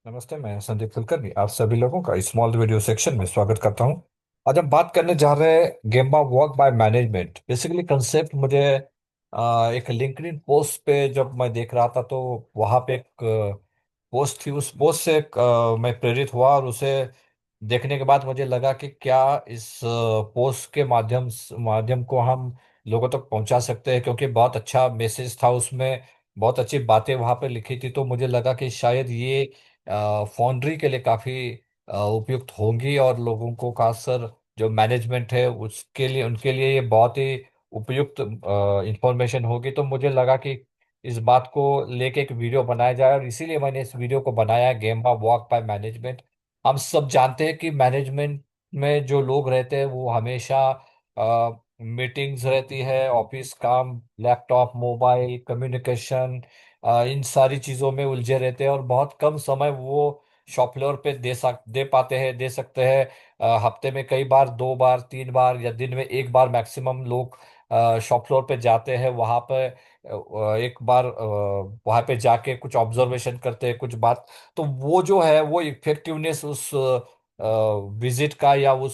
नमस्ते। मैं संदीप कुलकर्णी आप सभी लोगों का स्मॉल वीडियो सेक्शन में स्वागत करता हूं। आज हम बात करने जा रहे हैं gemba walk by management. Basically concept मुझे एक लिंक्डइन पोस्ट पे जब मैं देख रहा था तो वहां पे एक पोस्ट थी। उस पोस्ट से मैं प्रेरित हुआ और उसे देखने के बाद मुझे लगा कि क्या इस पोस्ट के माध्यम को हम लोगों तक पहुंचा सकते हैं, क्योंकि बहुत अच्छा मैसेज था उसमें। बहुत अच्छी बातें वहां पे लिखी थी, तो मुझे लगा कि शायद ये फाउंड्री के लिए काफी उपयुक्त होंगी और लोगों को, खासकर जो मैनेजमेंट है उसके लिए, उनके लिए ये बहुत ही उपयुक्त इंफॉर्मेशन होगी। तो मुझे लगा कि इस बात को लेके एक वीडियो बनाया जाए, और इसीलिए मैंने इस वीडियो को बनाया, गेम्बा वॉक बाय मैनेजमेंट। हम सब जानते हैं कि मैनेजमेंट में जो लोग रहते हैं वो हमेशा मीटिंग्स रहती है, ऑफिस काम, लैपटॉप, मोबाइल, कम्युनिकेशन, इन सारी चीज़ों में उलझे रहते हैं, और बहुत कम समय वो शॉप फ्लोर पे दे सकते हैं। हफ्ते में कई बार, 2 बार, 3 बार, या दिन में एक बार मैक्सिमम लोग शॉप फ्लोर पे जाते हैं। वहां पे एक बार वहां पे जाके कुछ ऑब्जर्वेशन करते हैं, कुछ बात। तो वो जो है वो इफेक्टिवनेस उस विजिट का, या वो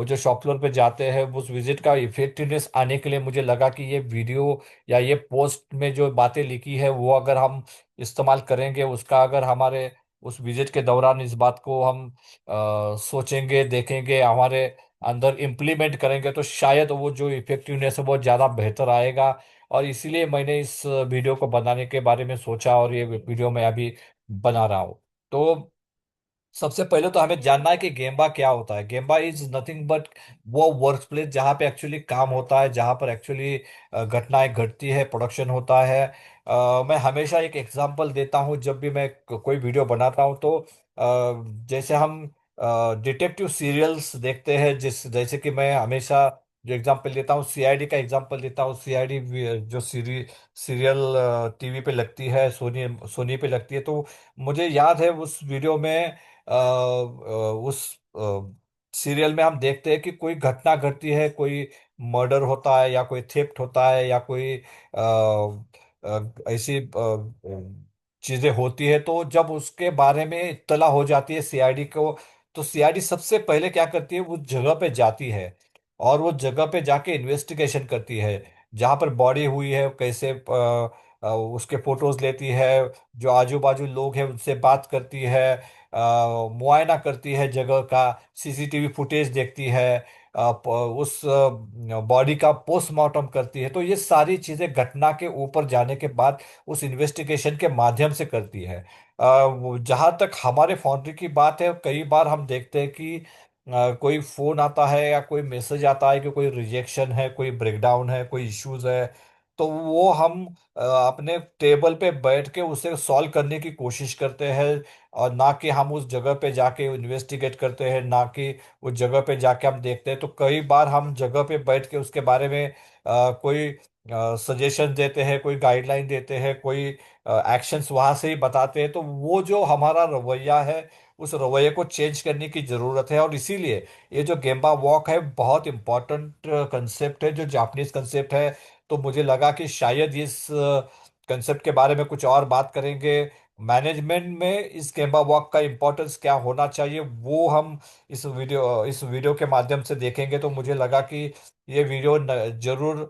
जो शॉप फ्लोर पे जाते हैं उस विजिट का इफेक्टिवनेस आने के लिए मुझे लगा कि ये वीडियो या ये पोस्ट में जो बातें लिखी है वो अगर हम इस्तेमाल करेंगे, उसका अगर हमारे उस विजिट के दौरान इस बात को हम सोचेंगे, देखेंगे, हमारे अंदर इम्प्लीमेंट करेंगे, तो शायद वो जो इफेक्टिवनेस है वो ज़्यादा बेहतर आएगा। और इसीलिए मैंने इस वीडियो को बनाने के बारे में सोचा, और ये वीडियो मैं अभी बना रहा हूँ। तो सबसे पहले तो हमें जानना है कि गेम्बा क्या होता है। गेम्बा इज नथिंग बट वो वर्क प्लेस जहाँ पे एक्चुअली काम होता है, जहाँ पर एक्चुअली घटनाएं घटती है, प्रोडक्शन होता है। मैं हमेशा एक एग्जांपल देता हूँ जब भी मैं कोई वीडियो बनाता हूँ। तो जैसे हम डिटेक्टिव सीरियल्स देखते हैं, जैसे कि मैं हमेशा जो एग्जांपल देता हूँ सीआईडी का एग्जांपल देता हूँ। सीआईडी जो सीरियल टीवी पे लगती है, सोनी सोनी पे लगती है। तो मुझे याद है उस वीडियो में, उस सीरियल में हम देखते हैं कि कोई घटना घटती है, कोई मर्डर होता है, या कोई थेफ्ट होता है, या कोई ऐसी चीजें होती है। तो जब उसके बारे में इत्तला हो जाती है सीआईडी को, तो सीआईडी सबसे पहले क्या करती है, उस जगह पे जाती है, और वो जगह पे जाके इन्वेस्टिगेशन करती है। जहाँ पर बॉडी हुई है, कैसे उसके फोटोज लेती है, जो आजू बाजू लोग हैं उनसे बात करती है, मुआयना करती है जगह का, सीसीटीवी फुटेज देखती है, उस बॉडी का पोस्टमार्टम करती है। तो ये सारी चीजें घटना के ऊपर जाने के बाद उस इन्वेस्टिगेशन के माध्यम से करती है। जहां तक हमारे फाउंड्री की बात है, कई बार हम देखते हैं कि कोई फोन आता है या कोई मैसेज आता है कि कोई रिजेक्शन है, कोई ब्रेकडाउन है, कोई इश्यूज है। तो वो हम अपने टेबल पे बैठ के उसे सॉल्व करने की कोशिश करते हैं, और ना कि हम उस जगह पे जाके इन्वेस्टिगेट करते हैं, ना कि उस जगह पे जाके हम देखते हैं। तो कई बार हम जगह पे बैठ के उसके बारे में कोई सजेशन देते हैं, कोई गाइडलाइन देते हैं, कोई एक्शंस वहां से ही बताते हैं। तो वो जो हमारा रवैया है, उस रवैये को चेंज करने की जरूरत है। और इसीलिए ये जो गेम्बा वॉक है बहुत इंपॉर्टेंट कंसेप्ट है, जो जापानीज कंसेप्ट है। तो मुझे लगा कि शायद इस कंसेप्ट के बारे में कुछ और बात करेंगे। मैनेजमेंट में इस गेम्बा वॉक का इम्पोर्टेंस क्या होना चाहिए वो हम इस वीडियो के माध्यम से देखेंगे। तो मुझे लगा कि ये वीडियो जरूर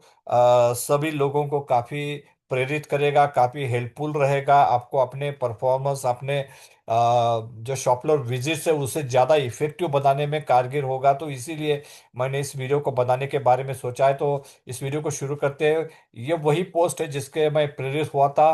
सभी लोगों को काफी प्रेरित करेगा, काफी हेल्पफुल रहेगा, आपको अपने परफॉर्मेंस, अपने जो शॉपलर विजिट्स है उसे ज्यादा इफेक्टिव बनाने में कारगर होगा। तो इसीलिए मैंने इस वीडियो को बनाने के बारे में सोचा है। तो इस वीडियो को शुरू करते हैं। ये वही पोस्ट है जिसके मैं प्रेरित हुआ था।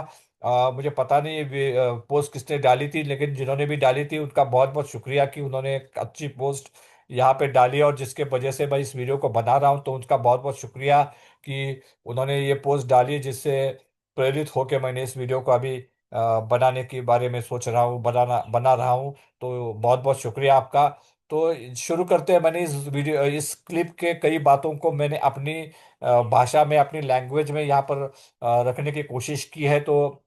मुझे पता नहीं ये पोस्ट किसने डाली थी, लेकिन जिन्होंने भी डाली थी उनका बहुत बहुत शुक्रिया कि उन्होंने एक अच्छी पोस्ट यहाँ पे डाली, और जिसके वजह से मैं इस वीडियो को बना रहा हूँ। तो उनका बहुत बहुत शुक्रिया कि उन्होंने ये पोस्ट डाली, जिससे प्रेरित होकर मैंने इस वीडियो को अभी बनाने के बारे में सोच रहा हूँ, बना रहा हूँ। तो बहुत बहुत शुक्रिया आपका। तो शुरू करते हैं। मैंने इस क्लिप के कई बातों को मैंने अपनी भाषा में, अपनी लैंग्वेज में यहाँ पर रखने की कोशिश की है। तो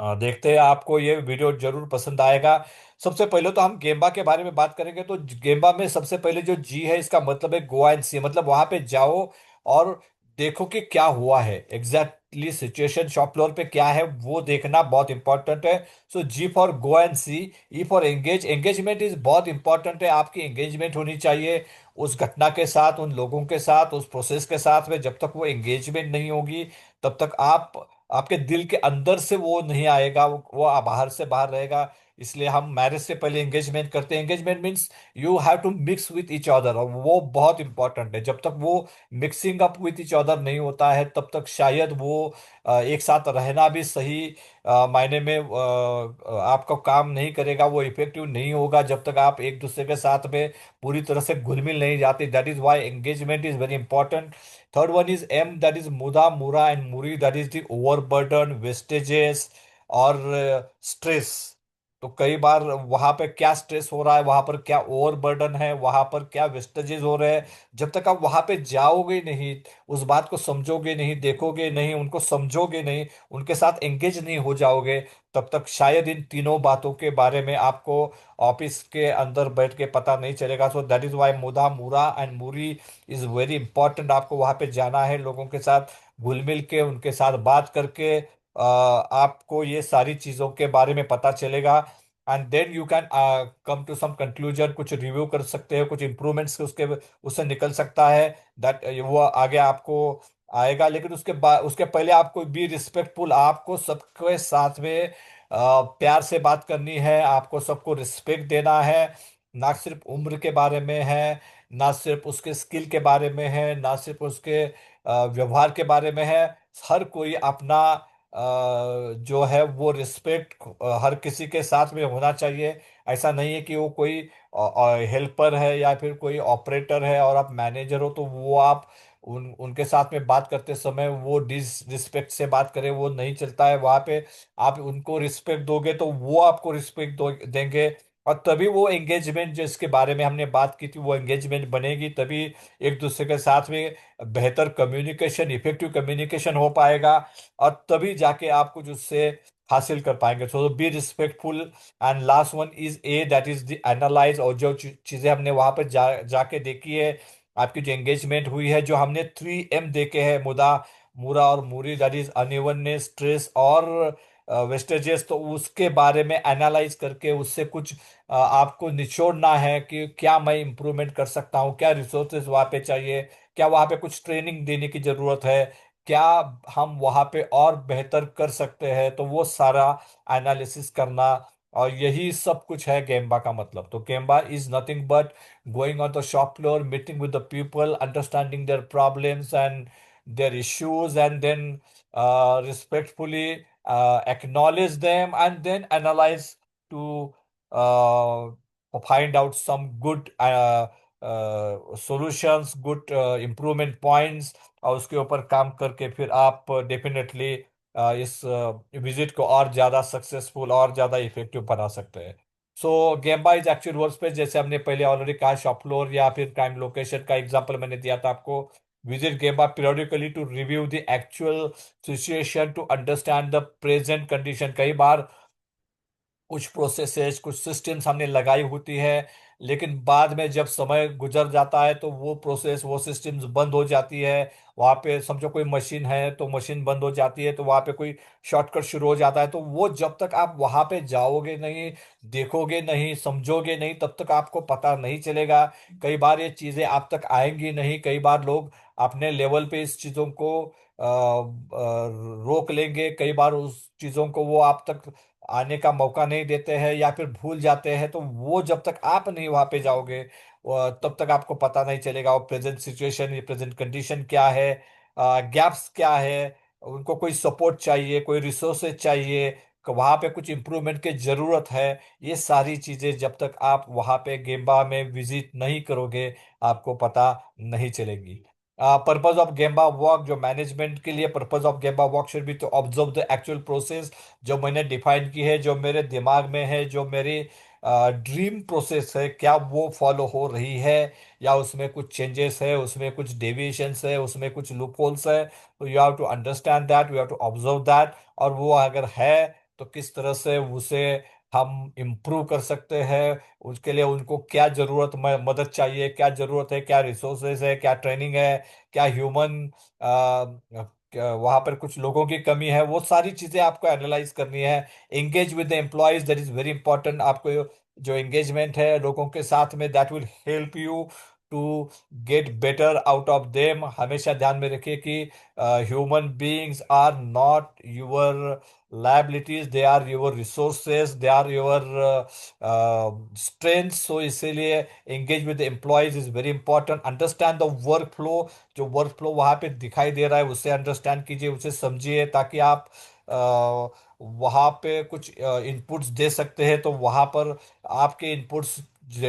देखते हैं, आपको ये वीडियो जरूर पसंद आएगा। सबसे पहले तो हम गेम्बा के बारे में बात करेंगे। तो गेम्बा में सबसे पहले जो जी है, इसका मतलब है गो एंड सी, मतलब वहां पे जाओ और देखो कि क्या हुआ है exact currently situation shop floor पे क्या है वो देखना बहुत इंपॉर्टेंट है। So G for go and see. E for engage. Engagement is बहुत इंपॉर्टेंट है, आपकी एंगेजमेंट होनी चाहिए उस घटना के साथ, उन लोगों के साथ, उस प्रोसेस के साथ में। जब तक वो एंगेजमेंट नहीं होगी तब तक आप, आपके दिल के अंदर से वो नहीं आएगा, वो बाहर से बाहर रहेगा। इसलिए हम मैरिज से पहले एंगेजमेंट करते हैं। Engagement means you have to mix with each other, और वो बहुत इंपॉर्टेंट है। जब तक वो mixing up with each other नहीं होता है तब तक शायद वो एक साथ रहना भी सही मायने में आपका काम नहीं करेगा, वो इफेक्टिव नहीं होगा जब तक आप एक दूसरे के साथ में पूरी तरह से घुल मिल नहीं जाते। That is why engagement is very important. Third one is M, that is muda mura and muri, that is the overburden, wastages और स्ट्रेस। तो कई बार वहां पे क्या स्ट्रेस हो रहा है, वहां पर क्या ओवरबर्डन है, वहां पर क्या वेस्टेजेस हो रहे हैं, जब तक आप वहां पे जाओगे नहीं, उस बात को समझोगे नहीं, देखोगे नहीं, उनको समझोगे नहीं, उनके साथ एंगेज नहीं हो जाओगे, तब तक शायद इन तीनों बातों के बारे में आपको ऑफिस के अंदर बैठ के पता नहीं चलेगा। सो दैट इज वाई मुदा mura and Muri is very important. आपको वहां पे जाना है, लोगों के साथ घुल मिल के, उनके साथ बात करके आपको ये सारी चीजों के बारे में पता चलेगा। And then you can come to some conclusion, कुछ रिव्यू कर सकते हो, कुछ इंप्रूवमेंट्स उसके उससे निकल सकता है। दैट वो आगे आपको आएगा। लेकिन उसके बाद, उसके पहले आपको बी रिस्पेक्टफुल, आपको सबके साथ में प्यार से बात करनी है, आपको सबको रिस्पेक्ट देना है। ना सिर्फ उम्र के बारे में है, ना सिर्फ उसके स्किल के बारे में है, ना सिर्फ उसके व्यवहार के बारे में है। हर कोई अपना जो है वो रिस्पेक्ट हर किसी के साथ में होना चाहिए। ऐसा नहीं है कि वो कोई हेल्पर है या फिर कोई ऑपरेटर है और आप मैनेजर हो तो वो आप उनके साथ में बात करते समय वो डिसरिस्पेक्ट से बात करें, वो नहीं चलता है। वहां पे आप उनको रिस्पेक्ट दोगे तो वो आपको रिस्पेक्ट देंगे, और तभी वो एंगेजमेंट जिसके बारे में हमने बात की थी वो एंगेजमेंट बनेगी। तभी एक दूसरे के साथ में बेहतर कम्युनिकेशन, इफेक्टिव कम्युनिकेशन हो पाएगा, और तभी जाके आप कुछ उससे हासिल कर पाएंगे। So be respectful. And last one is a, that is the analyse. और जो चीजें हमने वहां पर जाके देखी है, आपकी जो एंगेजमेंट हुई है, जो हमने 3M देखे हैं, मुदा मुरा और मुरी, दैट इज अनइवननेस, स्ट्रेस और वेस्टेजेस, तो उसके बारे में एनालाइज करके उससे कुछ आपको निचोड़ना है कि क्या मैं इंप्रूवमेंट कर सकता हूँ, क्या रिसोर्सेज वहाँ पे चाहिए, क्या वहाँ पे कुछ ट्रेनिंग देने की जरूरत है, क्या हम वहाँ पे और बेहतर कर सकते हैं। तो वो सारा एनालिसिस करना, और यही सब कुछ है गेम्बा का मतलब। तो gemba is nothing but going on the shop floor, meeting with the people, understanding their problems and their issues, and then respectfully acknowledge them, and then analyze to uh, find out some good solutions, good improvement points, और उसके ऊपर काम करके फिर आप definitely इस visit को और ज़्यादा सक्सेसफुल और ज़्यादा इफेक्टिव बना सकते हैं। So gemba is actual work space, जैसे हमने पहले ऑलरेडी कहा, शॉप फ्लोर या फिर क्राइम लोकेशन का एग्जांपल मैंने दिया था आपको। Visit gemba periodically to review the actual situation, to understand the present condition. कई बार कुछ प्रोसेसेस, कुछ सिस्टम्स हमने लगाई होती है, लेकिन बाद में जब समय गुजर जाता है तो वो प्रोसेस, वो सिस्टम्स बंद हो जाती है। वहाँ पे समझो कोई मशीन है तो मशीन बंद हो जाती है, तो वहाँ पे कोई शॉर्टकट शुरू हो जाता है, तो वो जब तक आप वहाँ पे जाओगे नहीं, देखोगे नहीं, समझोगे नहीं, तब तक आपको पता नहीं चलेगा। कई बार ये चीज़ें आप तक आएंगी नहीं, कई बार लोग अपने लेवल पे इस चीज़ों को रोक लेंगे, कई बार उस चीज़ों को वो आप तक आने का मौका नहीं देते हैं या फिर भूल जाते हैं। तो वो जब तक आप नहीं वहां पे जाओगे तब तक आपको पता नहीं चलेगा वो प्रेजेंट सिचुएशन, प्रेजेंट कंडीशन क्या है, गैप्स क्या है, उनको कोई सपोर्ट चाहिए, कोई रिसोर्सेज चाहिए, वहां पे कुछ इम्प्रूवमेंट की जरूरत है। ये सारी चीजें जब तक आप वहां पे गेम्बा में विजिट नहीं करोगे आपको पता नहीं चलेगी। पर्पज ऑफ गेम्बा वॉक, जो मैनेजमेंट के लिए purpose of gemba walk should be to observe the actual process, जो मैंने डिफाइन की है, जो मेरे दिमाग में है, जो मेरी ड्रीम प्रोसेस है, क्या वो फॉलो हो रही है, या उसमें कुछ चेंजेस है, उसमें कुछ डेविएशंस है, उसमें कुछ लूप होल्स है। तो you have to understand that, you have to observe that, और वो अगर है तो किस तरह से उसे हम इम्प्रूव कर सकते हैं। उसके लिए उनको क्या जरूरत, मदद चाहिए, क्या जरूरत है, क्या रिसोर्सेज है, क्या ट्रेनिंग है, क्या ह्यूमन वहां पर कुछ लोगों की कमी है, वो सारी चीजें आपको एनालाइज करनी है। Engage with the employees, that is very important. आपको जो एंगेजमेंट है लोगों के साथ में, that will help you to get better out of them. हमेशा ध्यान में रखिए कि human beings are not your liabilities, they are your resources, they are your strengths। so इसीलिए engage with the employees is very important। understand the workflow, जो work flow वहां पे दिखाई दे रहा है उसे अंडरस्टैंड कीजिए, उसे समझिए, ताकि आप वहां पे कुछ इनपुट्स दे सकते हैं तो वहां पर आपके इनपुट्स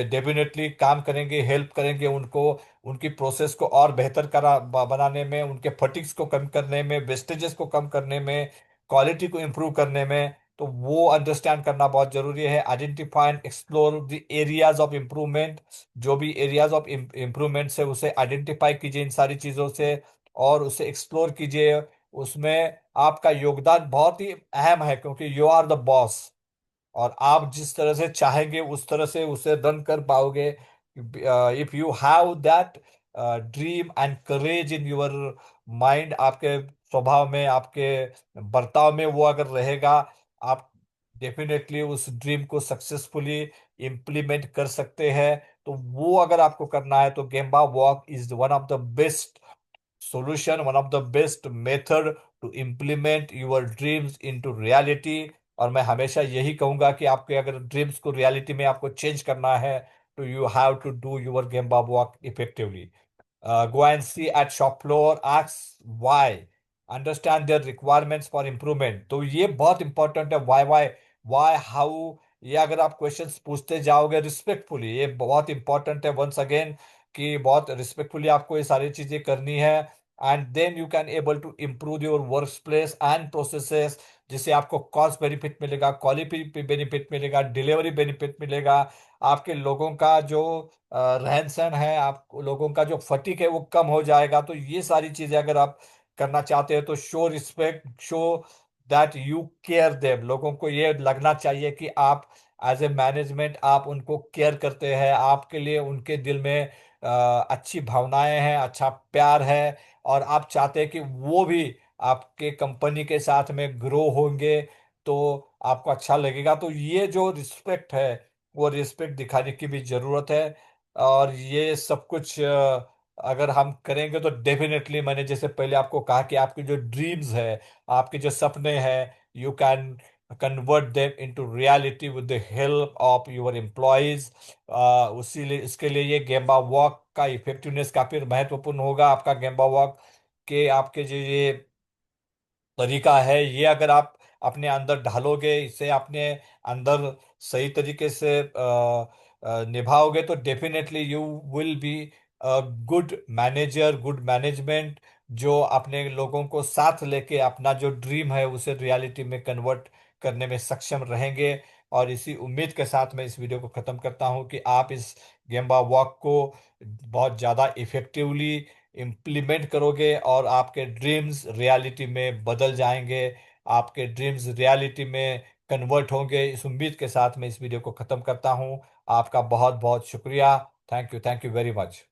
डेफिनेटली काम करेंगे, हेल्प करेंगे उनको, उनकी प्रोसेस को और बेहतर बनाने में, उनके फटिग्स को कम करने में, वेस्टेजेस को कम करने में, क्वालिटी को इम्प्रूव करने में। तो वो अंडरस्टैंड करना बहुत जरूरी है। Identify and explore the areas of improvement, जो भी एरियाज ऑफ इम्प्रूवमेंट है उसे आइडेंटिफाई कीजिए इन सारी चीजों से, और उसे एक्सप्लोर कीजिए। उसमें आपका योगदान बहुत ही अहम है, क्योंकि यू आर द बॉस, और आप जिस तरह से चाहेंगे उस तरह से उसे रन कर पाओगे। If you have that dream and courage in your mind, आपके स्वभाव में, आपके बर्ताव में वो अगर रहेगा, आप डेफिनेटली उस ड्रीम को सक्सेसफुली इम्प्लीमेंट कर सकते हैं। तो वो अगर आपको करना है तो gemba walk is one of the best solution, one of the best method to implement your dreams into reality। और मैं हमेशा यही कहूंगा कि आपके अगर ड्रीम्स को रियलिटी में आपको चेंज करना है, तो you have to do your gemba walk effectively. Go and see at shop floor, ask why, understand their requirements for improvement। तो ये बहुत इंपॉर्टेंट है, why how। ये अगर आप क्वेश्चंस पूछते जाओगे रिस्पेक्टफुली, ये बहुत इंपॉर्टेंट है वंस अगेन, कि बहुत रिस्पेक्टफुली आपको ये सारी चीजें करनी है। And then you can able to improve your work place and processes, जिससे आपको कॉस्ट बेनिफिट मिलेगा, क्वालिटी बेनिफिट मिलेगा, डिलीवरी बेनिफिट मिलेगा। आपके लोगों का जो रहन सहन है, आप लोगों का जो फटीक है वो कम हो जाएगा। तो ये सारी चीजें अगर आप करना चाहते हैं तो show respect, show that you care them. लोगों को ये लगना चाहिए कि आप एज ए मैनेजमेंट आप उनको केयर करते हैं, आपके लिए उनके दिल में अच्छी भावनाएं हैं, अच्छा प्यार है, और आप चाहते हैं कि वो भी आपके कंपनी के साथ में ग्रो होंगे, तो आपको अच्छा लगेगा। तो ये जो रिस्पेक्ट है, वो रिस्पेक्ट दिखाने की भी जरूरत है। और ये सब कुछ अगर हम करेंगे तो डेफिनेटली, मैंने जैसे पहले आपको कहा कि आपके जो ड्रीम्स है, आपके जो सपने हैं, you can convert them into reality with the help of your employees. उसी लिए, इसके लिए ये गेम्बा वॉक का इफेक्टिवनेस काफी महत्वपूर्ण होगा। आपका गेम्बा वॉक के आपके जो ये तरीका है, ये अगर आप अपने अंदर ढालोगे, इसे अपने अंदर सही तरीके से निभाओगे, तो definitely you will be good manager, good management, जो अपने लोगों को साथ लेके अपना जो ड्रीम है उसे रियलिटी में कन्वर्ट करने में सक्षम रहेंगे। और इसी उम्मीद के साथ मैं इस वीडियो को ख़त्म करता हूं कि आप इस गेम्बा वॉक को बहुत ज़्यादा इफेक्टिवली इम्प्लीमेंट करोगे, और आपके ड्रीम्स रियलिटी में बदल जाएंगे, आपके ड्रीम्स रियलिटी में कन्वर्ट होंगे। इस उम्मीद के साथ मैं इस वीडियो को ख़त्म करता हूं। आपका बहुत बहुत शुक्रिया। Thank you very much.